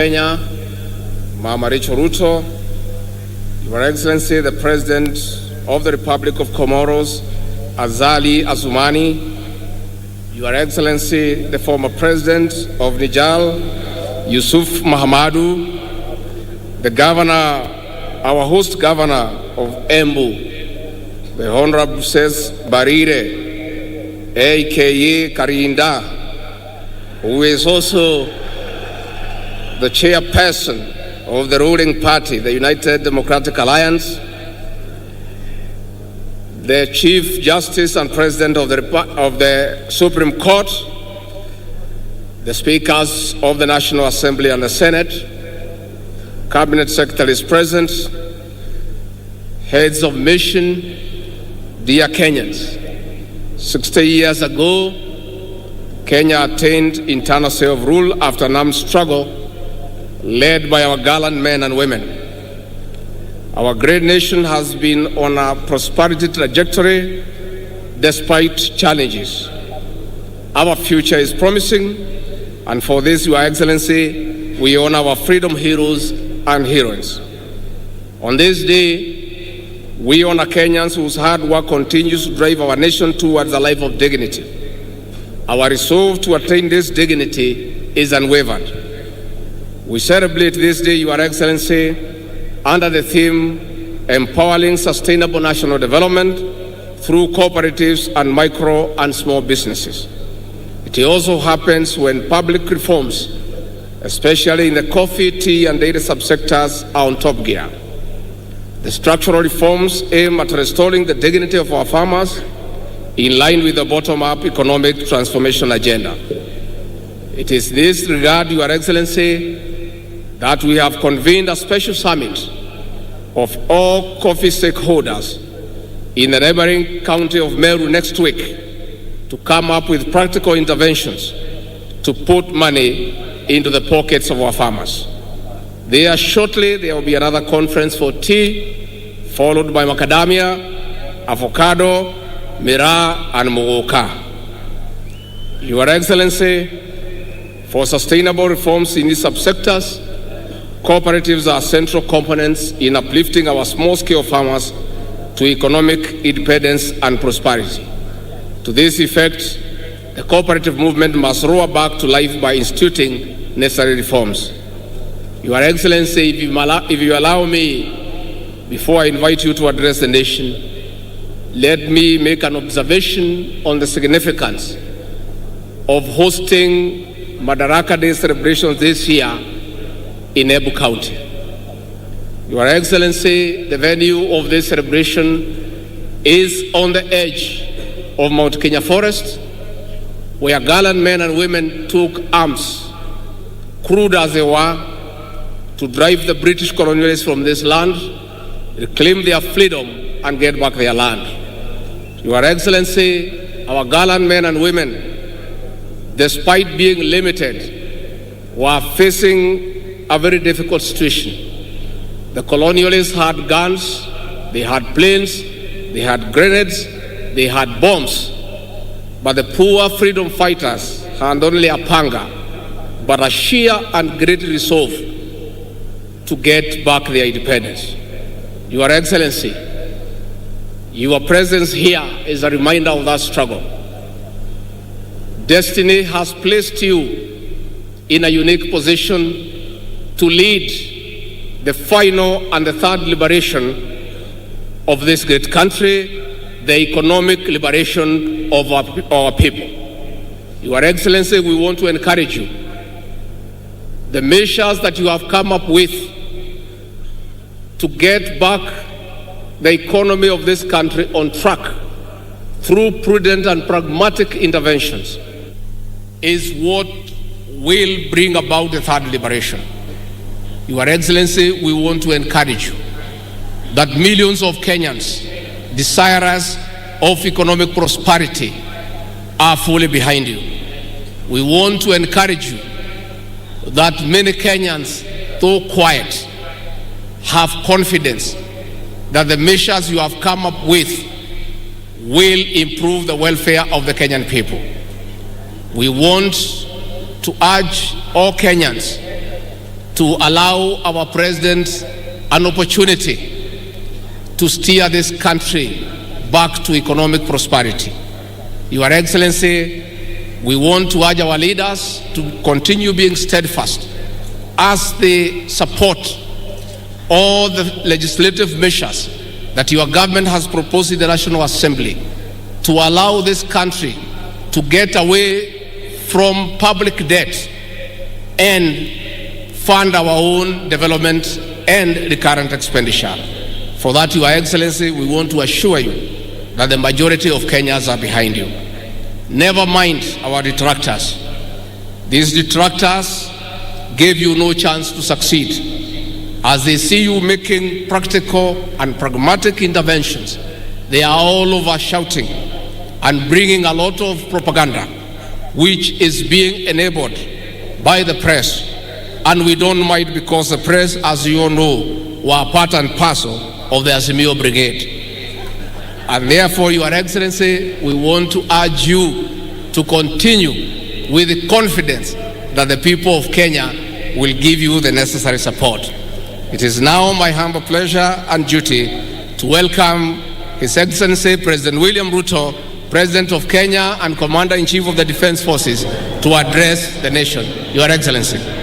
Kenya, Mama Ruto, Your Excellency, the President of the Republic of Comoros, Azali Assoumani, Your Excellency, the former President of Niger, Yusuf Mahamadou, the Governor, our host Governor of Embu, the Honorable Ses Barire, aka Karinda, who is also the chairperson of the ruling party, the United Democratic Alliance, the Chief Justice and President of the Supreme Court, the Speakers of the National Assembly and the Senate, Cabinet Secretaries present, heads of mission, dear Kenyans. 60 years ago, Kenya attained internal self-rule after an armed struggle led by our gallant men and women. Our great nation has been on a prosperity trajectory despite challenges. Our future is promising, and for this, Your Excellency, we honor our freedom heroes and heroines. On this day, we honor Kenyans whose hard work continues to drive our nation towards a life of dignity. Our resolve to attain this dignity is unwavered. We celebrate this day, Your Excellency, under the theme Empowering Sustainable National Development through Cooperatives and Micro and Small Businesses. It also happens when public reforms, especially in the coffee, tea, and dairy subsectors, are on top gear. The structural reforms aim at restoring the dignity of our farmers in line with the bottom-up economic transformation agenda. It is in this regard, Your Excellency, that we have convened a special summit of all coffee stakeholders in the neighboring county of Meru next week to come up with practical interventions to put money into the pockets of our farmers. There shortly, there will be another conference for tea, followed by macadamia, avocado, miraa, and muoka. Your Excellency, for sustainable reforms in these subsectors, cooperatives are central components in uplifting our small-scale farmers to economic independence and prosperity. To this effect, the cooperative movement must roar back to life by instituting necessary reforms. Your Excellency, if you allow me, before I invite you to address the nation, let me make an observation on the significance of hosting Madaraka Day celebrations this year in Embu County. Your Excellency, the venue of this celebration is on the edge of Mount Kenya Forest, where gallant men and women took arms, crude as they were, to drive the British colonialists from this land, reclaim their freedom, and get back their land. Your Excellency, our gallant men and women, despite being limited, were facing a very difficult situation. The colonialists had guns, they had planes, they had grenades, they had bombs. But the poor freedom fighters had only a panga, but a sheer and great resolve to get back their independence. Your Excellency, your presence here is a reminder of that struggle. Destiny has placed you in a unique position to lead the final and the third liberation of this great country, the economic liberation of our people. Your Excellency, we want to encourage you. The measures that you have come up with to get back the economy of this country on track through prudent and pragmatic interventions is what will bring about the third liberation. Your Excellency, we want to encourage you that millions of Kenyans desirous of economic prosperity are fully behind you. We want to encourage you that many Kenyans, though quiet, have confidence that the measures you have come up with will improve the welfare of the Kenyan people. We want to urge all Kenyans to allow our president an opportunity to steer this country back to economic prosperity. Your Excellency, we want to urge our leaders to continue being steadfast as they support all the legislative measures that your government has proposed in the National Assembly to allow this country to get away from public debt and fund our own development and recurrent expenditure. For that, Your Excellency, we want to assure you that the majority of Kenyans are behind you. Never mind our detractors. These detractors gave you no chance to succeed. As they see you making practical and pragmatic interventions, they are all over shouting and bringing a lot of propaganda, which is being enabled by the press. And we don't mind, because the press, as you all know, were part and parcel of the Azimio brigade. And therefore, Your Excellency, we want to urge you to continue with the confidence that the people of Kenya will give you the necessary support. It is now my humble pleasure and duty to welcome His Excellency President William Ruto, President of Kenya and Commander-in-Chief of the Defense Forces, to address the nation. Your Excellency.